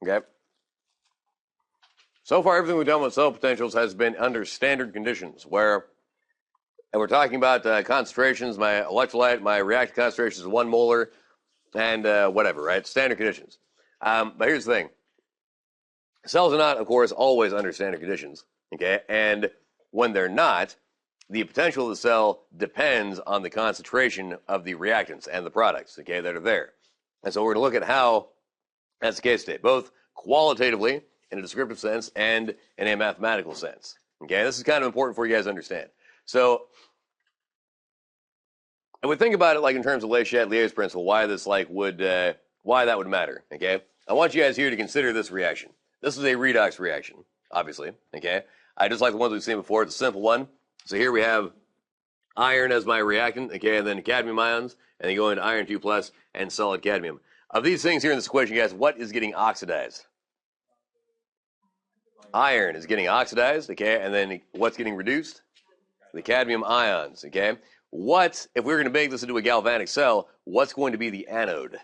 Okay. So far, everything we've done with cell potentials has been under standard conditions, where and we're talking about concentrations. My electrolyte, my reactant concentration is 1 molar, and whatever, right? Standard conditions. But here's the thing. Cells are not, of course, always under standard conditions, okay? And when they're not, the potential of the cell depends on the concentration of the reactants and the products, okay, that are there. And so we're going to look at how that's the case today, both qualitatively in a descriptive sense and in a mathematical sense. Okay, this is kind of important for you guys to understand. So, and we think about it like in terms of Le Chatelier's principle, why this why that would matter. Okay, I want you guys here to consider this reaction. This is a redox reaction, obviously. Okay, I just like the ones we've seen before. It's a simple one. So here we have iron as my reactant. Okay, and then cadmium ions, and they go into iron 2 plus and solid cadmium. Of these things here in this equation, guys, what is getting oxidized? Iron is getting oxidized, okay, and then what's getting reduced? The cadmium ions, okay? What, if we were going to make this into a galvanic cell, what's going to be the anode?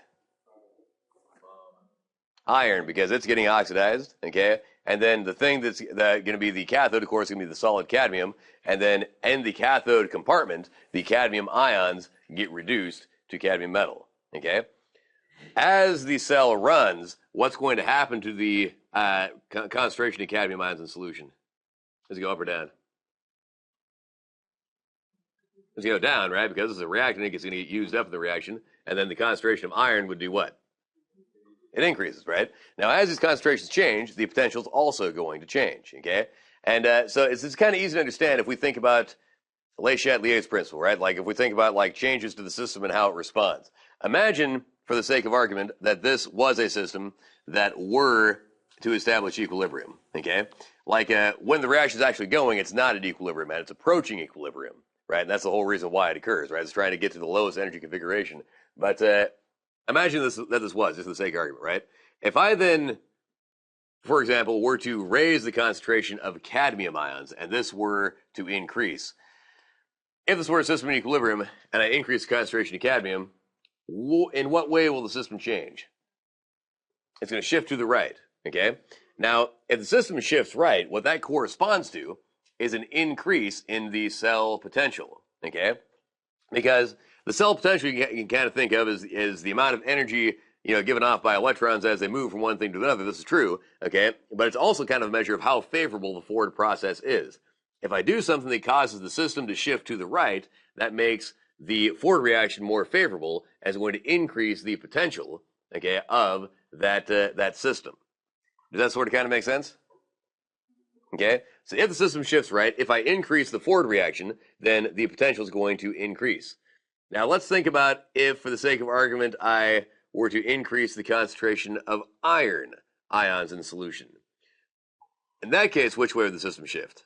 Iron, because it's getting oxidized, okay? And then the thing that's going to be the cathode, of course, is going to be the solid cadmium. And then in the cathode compartment, the cadmium ions get reduced to cadmium metal, okay? As the cell runs, what's going to happen to the concentration of cadmium ions in solution? Does it go up or down? Does it go down, right? Because it's a reactant, it's going to get used up in the reaction. And then the concentration of iron would do what? It increases, right? Now, as these concentrations change, the potential is also going to change, okay? And so it's kind of easy to understand if we think about Le Chatelier's principle, right? Like if we think about like changes to the system and how it responds. Imagine, for the sake of argument, that this was a system that were to establish equilibrium, okay? Like when the reaction is actually going, it's not at equilibrium, and it's approaching equilibrium, right? And that's the whole reason why it occurs, right? It's trying to get to the lowest energy configuration. But imagine that this was, just for the sake of argument, right? If I then, for example, were to raise the concentration of cadmium ions, and this were to increase, if this were a system in equilibrium, and I increase the concentration of cadmium, in what way will the system change? It's going to shift to the right, okay? Now, if the system shifts right, what that corresponds to is an increase in the cell potential, okay? Because the cell potential you can kind of think of is the amount of energy, given off by electrons as they move from one thing to another. This is true, okay? But it's also kind of a measure of how favorable the forward process is. If I do something that causes the system to shift to the right, that makes the forward reaction more favorable, as going to increase the potential, okay, of that system. Does that sort of kind of make sense? Okay, so if the system shifts right, if I increase the forward reaction, then the potential is going to increase. Now let's think about if, for the sake of argument, I were to increase the concentration of iron ions in the solution. In that case, which way would the system shift?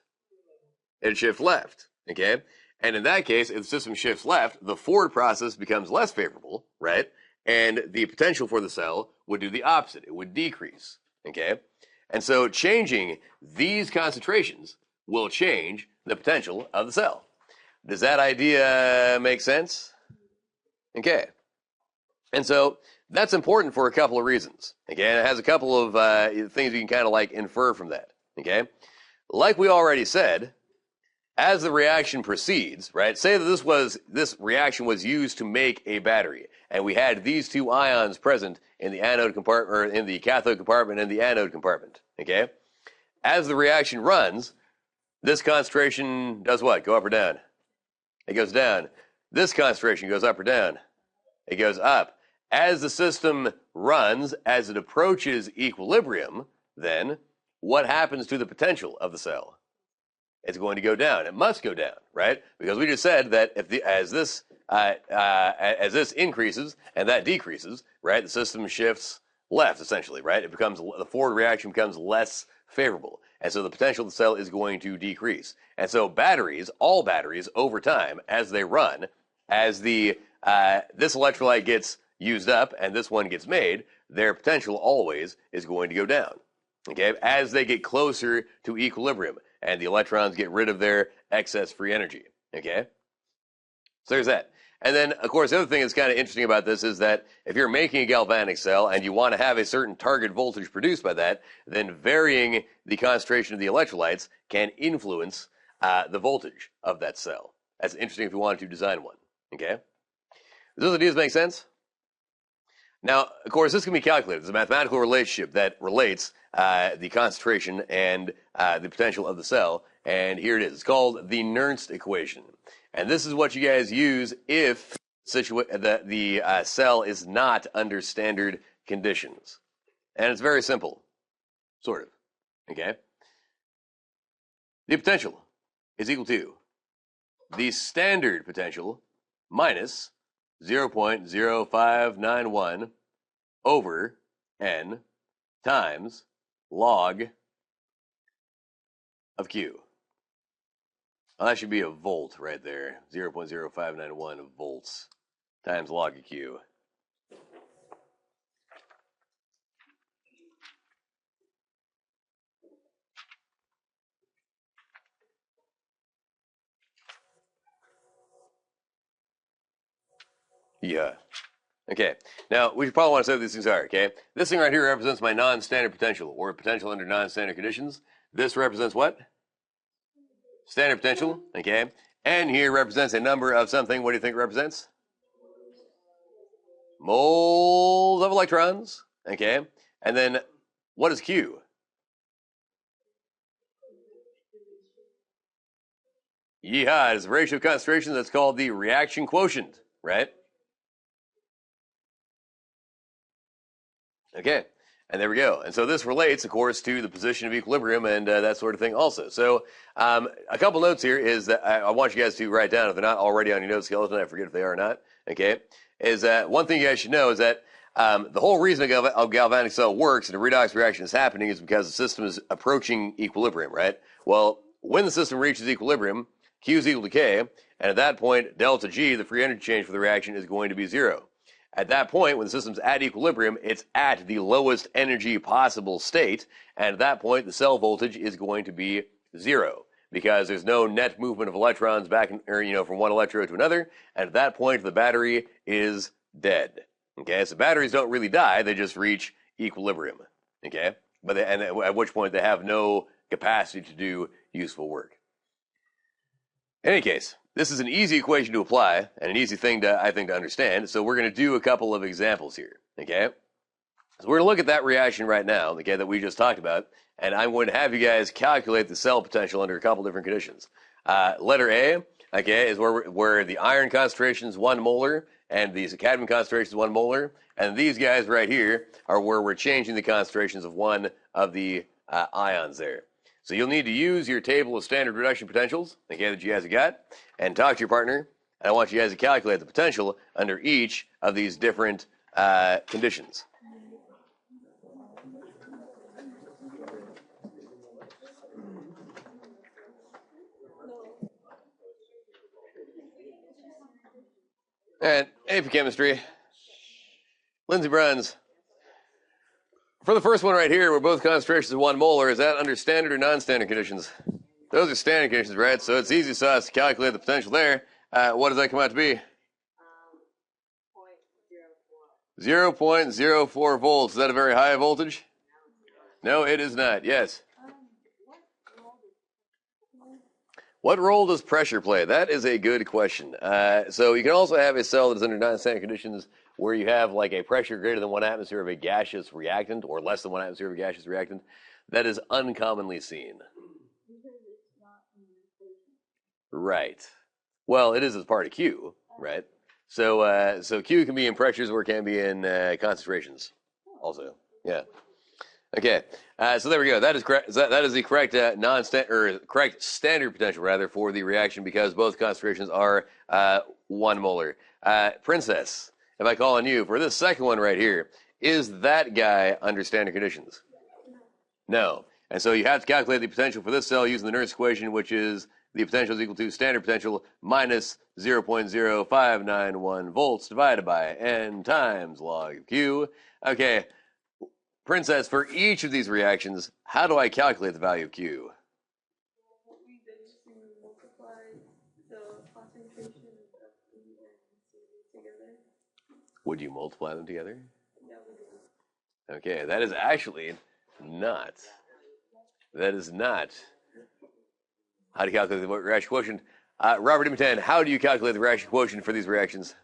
It'd shift left, okay? And in that case, if the system shifts left, the forward process becomes less favorable, right? And the potential for the cell would do the opposite. It would decrease, okay? And so changing these concentrations will change the potential of the cell. Does that idea make sense? Okay. And so that's important for a couple of reasons, okay? And it has a couple of things you can kind of like infer from that, okay? Like we already said, as the reaction proceeds, right, say that this reaction was used to make a battery, and we had these two ions present in the anode compartment, or in the cathode compartment and the anode compartment, okay? As the reaction runs, this concentration does what? Go up or down? It goes down. This concentration goes up or down? It goes up. As the system runs, as it approaches equilibrium, then what happens to the potential of the cell? It's going to go down. It must go down, right? Because we just said that as this increases and that decreases, right, the system shifts left, essentially, right? The forward reaction becomes less favorable, and so the potential of the cell is going to decrease. And so all batteries, over time, as they run, as this electrolyte gets used up and this one gets made, their potential always is going to go down, okay, as they get closer to equilibrium and the electrons get rid of their excess free energy, okay? So there's that. And then, of course, the other thing that's kind of interesting about this is that if you're making a galvanic cell and you want to have a certain target voltage produced by that, then varying the concentration of the electrolytes can influence the voltage of that cell. That's interesting if you wanted to design one. Okay? Does those ideas make sense? Now, of course, this can be calculated. It's a mathematical relationship that relates the concentration and the potential of the cell. And here it is. It's called the Nernst equation. And this is what you guys use if the cell is not under standard conditions. And it's very simple, sort of. Okay? The potential is equal to the standard potential minus 0.0591 over n times log of Q. Well, that should be a volt right there. 0.0591 volts times log of Q. Yeah. Okay. Now, we probably want to say what these things are, okay? This thing right here represents my non-standard potential, or potential under non-standard conditions. This represents what? Standard potential, okay? And here represents a number of something. What do you think it represents? Moles of electrons, okay? And then, what is Q? Yeehaw, it's a ratio of concentration that's called the reaction quotient, right? Okay, and there we go. And so this relates, of course, to the position of equilibrium and that sort of thing also. So a couple notes here is that I want you guys to write down, if they're not already on your note skeleton, I forget if they are or not, okay, is that one thing you guys should know is that the whole reason a galvanic cell works and a redox reaction is happening is because the system is approaching equilibrium, right? Well, when the system reaches equilibrium, Q is equal to K, and at that point, delta G, the free energy change for the reaction, is going to be 0. At that point, when the system's at equilibrium, it's at the lowest energy possible state, and at that point, the cell voltage is going to be 0, because there's no net movement of electrons back, from one electrode to another, and at that point, the battery is dead. Okay, so batteries don't really die; they just reach equilibrium. Okay, at which point they have no capacity to do useful work. In any case, this is an easy equation to apply and an easy thing to understand. So we're going to do a couple of examples here. Okay, so we're going to look at that reaction right now, okay, that we just talked about, and I'm going to have you guys calculate the cell potential under a couple different conditions. Letter A, okay, is where the iron concentration is 1 molar and the cadmium concentration is 1 molar, and these guys right here are where we're changing the concentrations of one of the ions there. So you'll need to use your table of standard reduction potentials, okay, that you guys have got, and talk to your partner. And I want you guys to calculate the potential under each of these different conditions. And AP Chemistry, Lindsey Bruns. For the first one right here, where both concentrations are 1 molar, is that under standard or non-standard conditions? Those are standard conditions, right? So it's easy sauce to calculate the potential there. What does that come out to be? 0.04 volts. Is that a very high voltage? No, it is not. Yes. What role does pressure play? That is a good question. So you can also have a cell that is under non-standard conditions where you have like a pressure greater than 1 atmosphere of a gaseous reactant or less than 1 atmosphere of a gaseous reactant. That is uncommonly seen. Right. Well, it is as part of Q, right? So Q can be in pressures or it can be in concentrations also. Yeah. Okay. So there we go. That is correct. That is the correct correct standard potential rather for the reaction because both concentrations are 1 molar. Princess, if I call on you for this second one right here, is that guy under standard conditions? No. And so you have to calculate the potential for this cell using the Nernst equation, which is the potential is equal to standard potential minus 0.0591 volts divided by n times log of Q. Okay. Princess, for each of these reactions, how do I calculate the value of Q? We basically multiply the concentration of E and C Would you multiply them together? Okay, that is actually not. That is not how to calculate the reaction quotient. Robert M10, how do you calculate the reaction quotient for these reactions?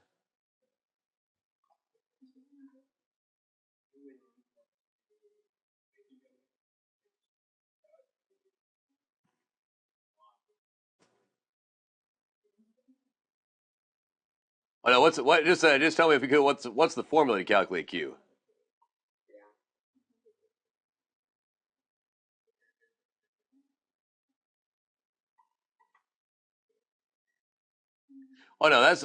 Oh no, just tell me if you could. What's the formula to calculate Q? Oh no, that's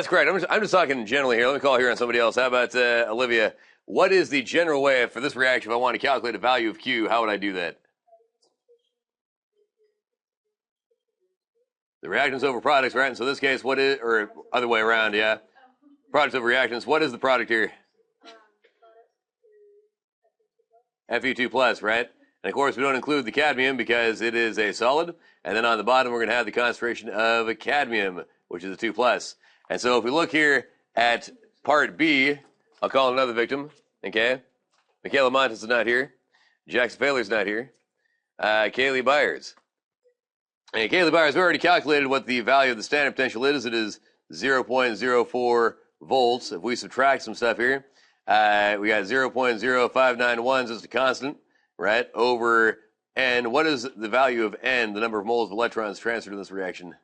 correct. I'm just talking generally here. Let me call here on somebody else. How about Olivia? What is the general way for this reaction? If I want to calculate a value of Q, how would I do that? The reactants over products, right? And so in this case, what is, or other way around, yeah? Products over reactants. What is the product here? Fe2 plus, right? And of course, we don't include the cadmium because it is a solid. And then on the bottom, we're going to have the concentration of a cadmium, which is a 2 plus. And so if we look here at part B, I'll call another victim, okay? Michaela Montes is not here. Jackson Failer's not here. Kaylee Byers. And Kaylee Byers, we already calculated what the value of the standard potential is. It is 0.04 volts. If we subtract some stuff here, we got 0.0591 as a constant, right, over N. What is the value of N, the number of moles of electrons transferred in this reaction?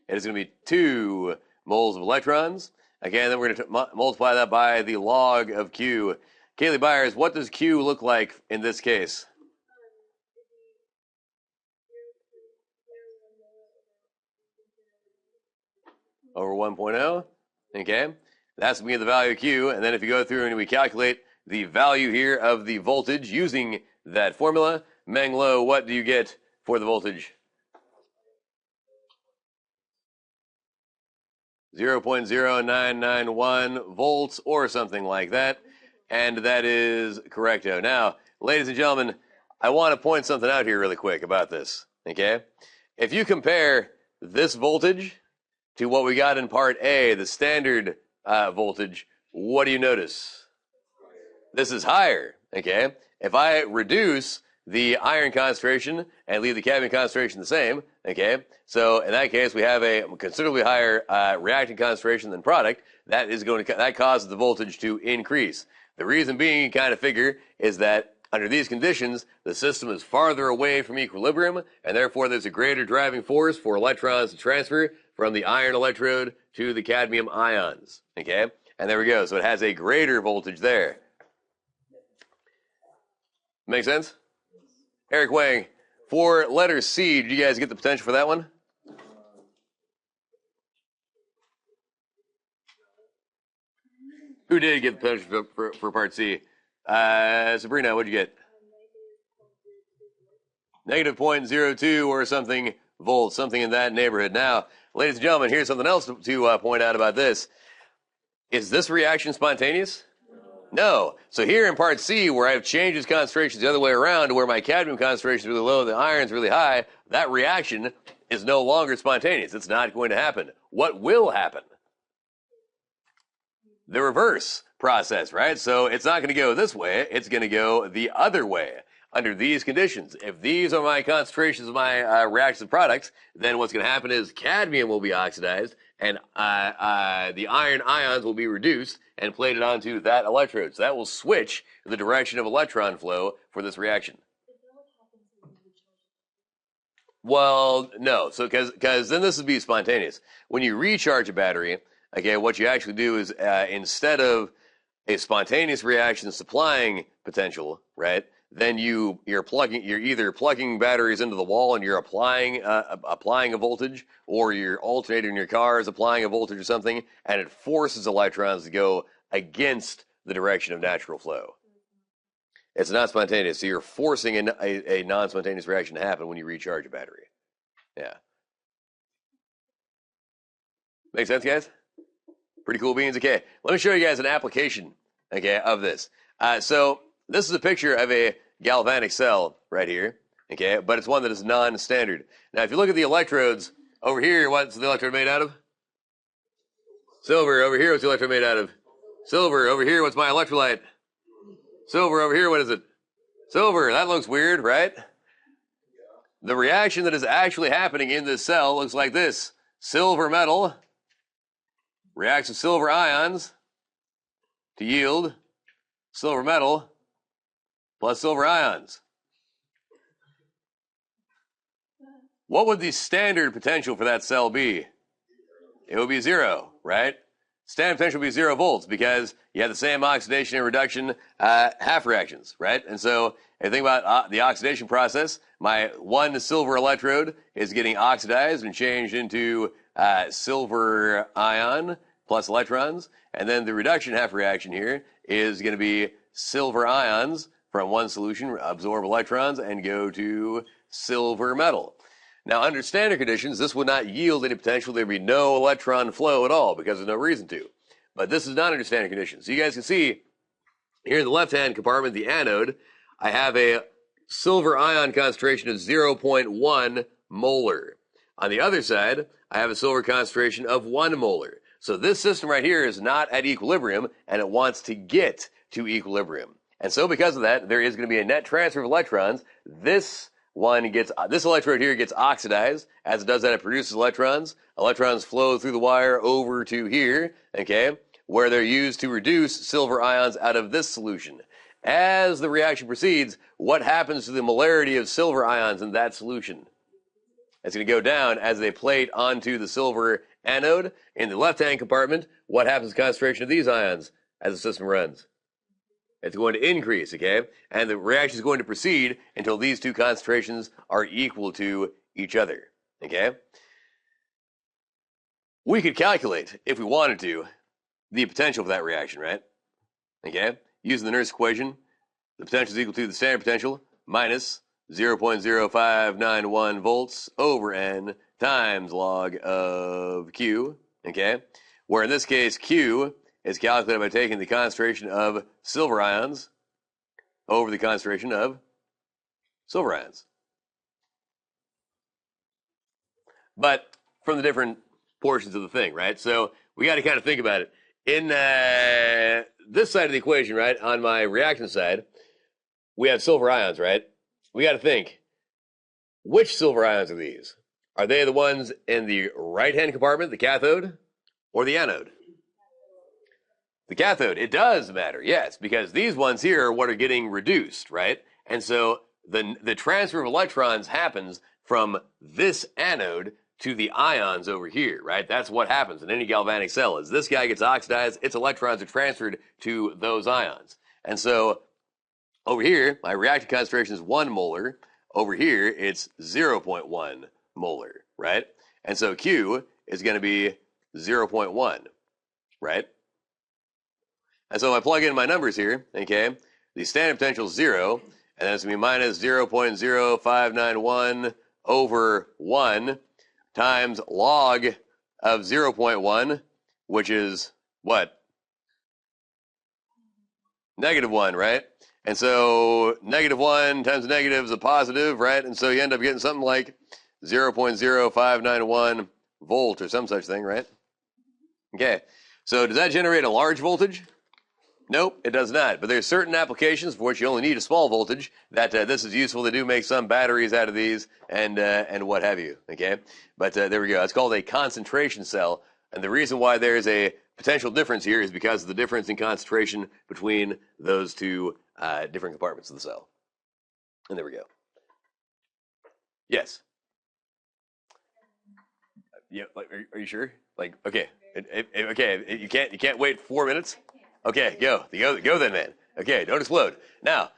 It is going to be 2 moles of electrons. Okay, then we're going to multiply that by the log of Q. Kaylee Byers, what does Q look like in this case? Over 1.0. Okay, that's going to be the value of Q. And then if you go through and we calculate the value here of the voltage using that formula, Meng Lo, what do you get for the voltage? 0.0991 volts or something like that. And that is correcto. Now, ladies and gentlemen, I want to point something out here really quick about this. Okay? If you compare this voltage to what we got in part A, the standard voltage, what do you notice? This is higher. Okay? If I reduce the iron concentration and leave the cadmium concentration the same, okay, so in that case we have a considerably higher reactant concentration than product. That causes the voltage to increase. The reason being, you kind of figure, is that under these conditions the system is farther away from equilibrium, and therefore there's a greater driving force for electrons to transfer from the iron electrode to the cadmium ions. Okay, and there we go. So it has a greater voltage there. Make sense? Eric Wang, for letter C, did you guys get the potential for that one? Who did get the potential for part C? Sabrina, what'd you get? Negative 0.02 or something volts, something in that neighborhood. Now, ladies and gentlemen, here's something else to point out about this. Is this reaction spontaneous? No. So here in part C, where I've changed its concentrations the other way around, where my cadmium concentration is really low, the iron's really high, that reaction is no longer spontaneous. It's not going to happen. What will happen? The reverse process, right? So it's not going to go this way. It's going to go the other way under these conditions. If these are my concentrations of my reactive products, then what's going to happen is cadmium will be oxidized and the iron ions will be reduced and plated onto that electrode. So that will switch the direction of electron flow for this reaction. Well, no. So because then this would be spontaneous. When you recharge a battery, okay, what you actually do is instead of a spontaneous reaction supplying potential, right? Then you're either plugging batteries into the wall and you're applying a voltage, or your alternator in your car is applying a voltage or something, and it forces electrons to go against the direction of natural flow. It's not spontaneous, so you're forcing a non-spontaneous reaction to happen when you recharge a battery. Yeah. Make sense, guys? Pretty cool beans. Okay, let me show you guys an application, okay, of this. So this is a picture of a galvanic cell right here, okay, but it's one that is non-standard. Now, if you look at the electrodes over here, what's the electrode made out of? Silver over here, what's the electrode made out of? Silver over here, what's my electrolyte? Silver over here, what is it? Silver. That looks weird, right? The reaction that is actually happening in this cell looks like this. Silver metal reacts with silver ions to yield silver metal plus silver ions. What would the standard potential for that cell be? It would be 0, right? Standard potential would be 0 volts because you have the same oxidation and reduction half reactions, right? And so if you think about the oxidation process, my one silver electrode is getting oxidized and changed into silver ion plus electrons. And then the reduction half reaction here is going to be silver ions from one solution, absorb electrons, and go to silver metal. Now, under standard conditions, this would not yield any potential. There would be no electron flow at all because there's no reason to. But this is not under standard conditions. So you guys can see here in the left-hand compartment, the anode, I have a silver ion concentration of 0.1 molar. On the other side, I have a silver concentration of 1 molar. So this system right here is not at equilibrium, and it wants to get to equilibrium. And so because of that, there is going to be a net transfer of electrons. This electrode here gets oxidized. As it does that, it produces electrons. Electrons flow through the wire over to here, okay, where they're used to reduce silver ions out of this solution. As the reaction proceeds, what happens to the molarity of silver ions in that solution? It's going to go down as they plate onto the silver anode. In the left-hand compartment, what happens to the concentration of these ions as the system runs? It's going to increase, okay? And the reaction is going to proceed until these two concentrations are equal to each other, okay? We could calculate, if we wanted to, the potential for that reaction, right? Okay? Using the Nernst equation, the potential is equal to the standard potential minus 0.0591 volts over N times log of Q, okay? Where in this case, Q is calculated by taking the concentration of silver ions over the concentration of silver ions. But from the different portions of the thing, right? So we got to kind of think about it. In this side of the equation, right, on my reaction side, we have silver ions, right? We got to think, which silver ions are these? Are they the ones in the right-hand compartment, the cathode, or the anode? The cathode, it does matter, yes, because these ones here are what are getting reduced, right? And so the transfer of electrons happens from this anode to the ions over here, right? That's what happens in any galvanic cell. As this guy gets oxidized, its electrons are transferred to those ions. And so over here, my reactant concentration is 1 molar. Over here, it's 0.1 molar, right? And so Q is going to be 0.1, right? And so if I plug in my numbers here, okay, the standard potential is 0, and that's going to be minus 0.0591 over 1 times log of 0.1, which is what? Negative 1, right? And so negative 1 times a negative is a positive, right? And so you end up getting something like 0.0591 volt or some such thing, right? Okay, so does that generate a large voltage? Nope, it does not. But there's certain applications for which you only need a small voltage that this is useful. They do make some batteries out of these and what have you, okay? But there we go. It's called a concentration cell. And the reason why there's a potential difference here is because of the difference in concentration between those two different compartments of the cell. And there we go. Yes? Yeah, like, are you sure? Like, okay. Okay, you can't wait 4 minutes? Okay, go then, man. Okay, don't explode. Now,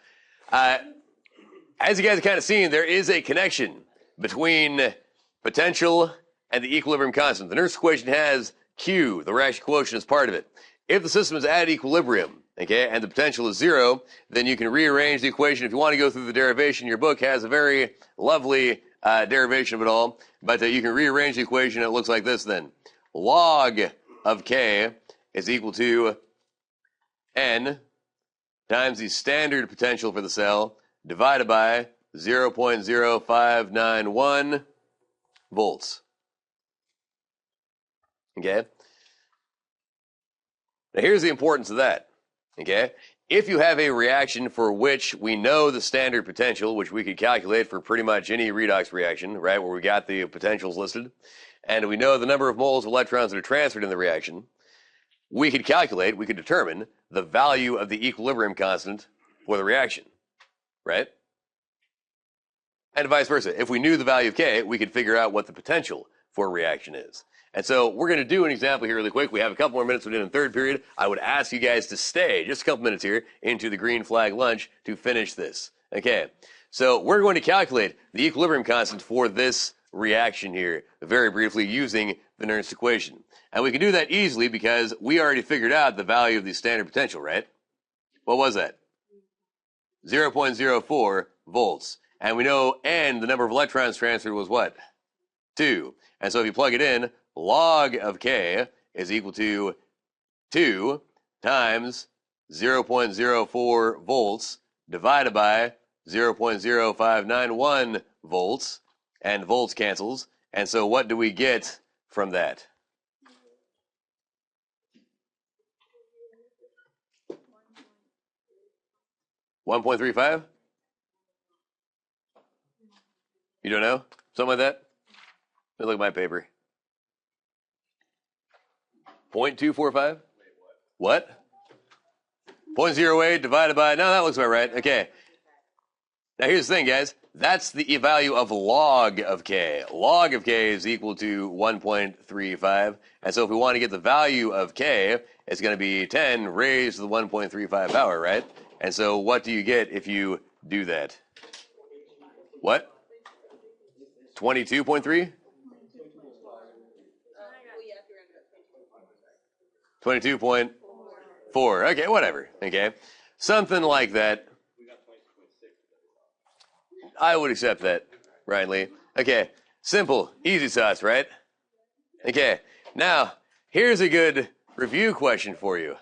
as you guys have kind of seen, there is a connection between potential and the equilibrium constant. The Nernst equation has Q, the reaction quotient, as part of it. If the system is at equilibrium, okay, and the potential is 0, then you can rearrange the equation. If you want to go through the derivation, your book has a very lovely derivation of it all, but you can rearrange the equation. It looks like this then. Log of K is equal to N times the standard potential for the cell divided by 0.0591 volts. Okay? Now here's the importance of that, okay? If you have a reaction for which we know the standard potential, which we could calculate for pretty much any redox reaction, right, where we got the potentials listed, and we know the number of moles of electrons that are transferred in the reaction, we could determine the value of the equilibrium constant for the reaction, right? And vice versa. If we knew the value of K, we could figure out what the potential for a reaction is. And so we're going to do an example here really quick. We have a couple more minutes within the third period. I would ask you guys to stay just a couple minutes here into the green flag lunch to finish this. Okay, so we're going to calculate the equilibrium constant for this reaction here very briefly using the Nernst equation. And we can do that easily because we already figured out the value of the standard potential, right? What was that? 0.04 volts. And we know N, the number of electrons transferred, was what? 2. And so if you plug it in, log of K is equal to 2 times 0.04 volts divided by 0.0591 volts, and volts cancels. And so what do we get from that? $1.35? You don't know? Something like that? Let me look at my paper. 0.245? What? 0.08 divided by, no, that looks about right. Okay. Now here's the thing, guys. That's the value of log of K. Log of K is equal to 1.35. And so if we want to get the value of K, it's going to be 10 raised to the 1.35 power, right? And so what do you get if you do that? What? 22.3? 22.4. Okay, whatever. Okay. Something like that. I would accept that, Ryan Lee. Okay. Simple. Easy sauce, right? Okay. Now, here's a good review question for you.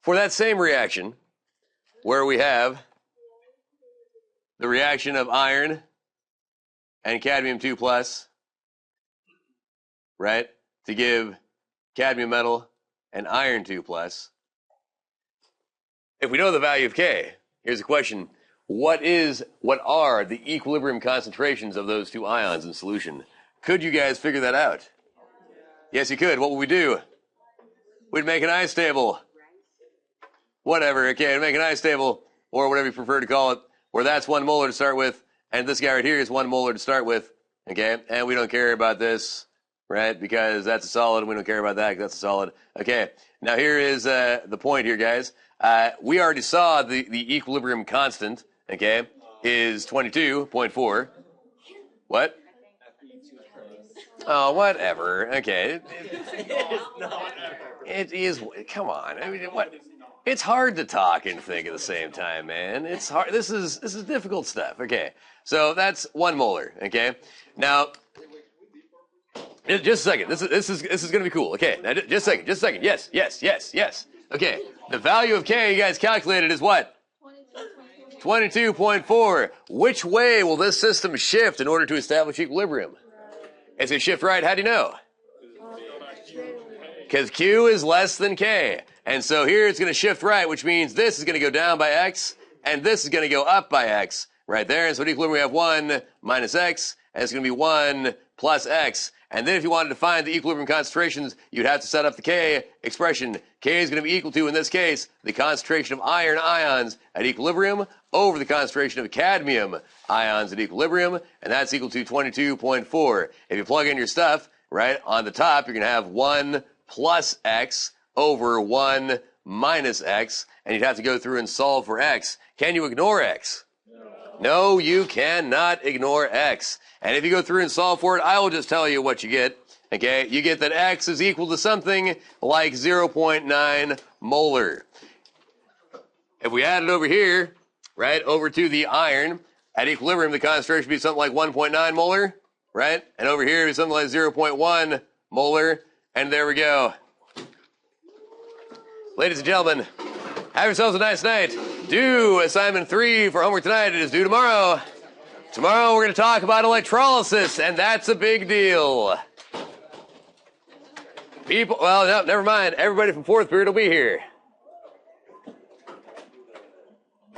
For that same reaction, where we have the reaction of iron and cadmium 2 plus, right, to give cadmium metal and iron 2 plus. If we know the value of K, here's the question. What are the equilibrium concentrations of those two ions in solution? Could you guys figure that out? Yes, you could. What would we do? We'd make an ice table. Whatever, okay, we'd make an ice table, or whatever you prefer to call it, where that's 1 molar to start with, and this guy right here is 1 molar to start with, okay? And we don't care about this, right, because that's a solid, and we don't care about that because that's a solid. Okay, now here is the point here, guys. We already saw the equilibrium constant, okay, is 22.4. What? Oh, whatever. Okay. It is, come on. I mean, what? It's hard to talk and think at the same time, man. It's hard. This is difficult stuff. Okay. So that's 1 molar, okay? Now, just a second. This is going to be cool. Okay. Now, just a second. Yes. Okay. The value of K you guys calculated is what? 22.4. Which way will this system shift in order to establish equilibrium? It's going to shift right. How do you know? Because Q is less than K. And so here it's going to shift right, which means this is going to go down by X, and this is going to go up by X right there. And so at equilibrium we have 1 minus X, and it's going to be 1 plus X. And then if you wanted to find the equilibrium concentrations, you'd have to set up the K expression. K is going to be equal to, in this case, the concentration of iron ions at equilibrium over the concentration of cadmium ions at equilibrium, and that's equal to 22.4. If you plug in your stuff, right, on the top, you're going to have 1 plus X over 1 minus X, and you'd have to go through and solve for X. Can you ignore X? No, you cannot ignore X. And if you go through and solve for it, I will just tell you what you get. Okay, you get that X is equal to something like 0.9 molar. If we add it over here, right, over to the iron, at equilibrium, the concentration would be something like 1.9 molar, right? And over here, it would be something like 0.1 molar, and there we go. Ladies and gentlemen, have yourselves a nice night. Do assignment 3 for homework tonight. It is due tomorrow. Tomorrow we're going to talk about electrolysis, and that's a big deal. People, well, no, never mind. Everybody from fourth period will be here.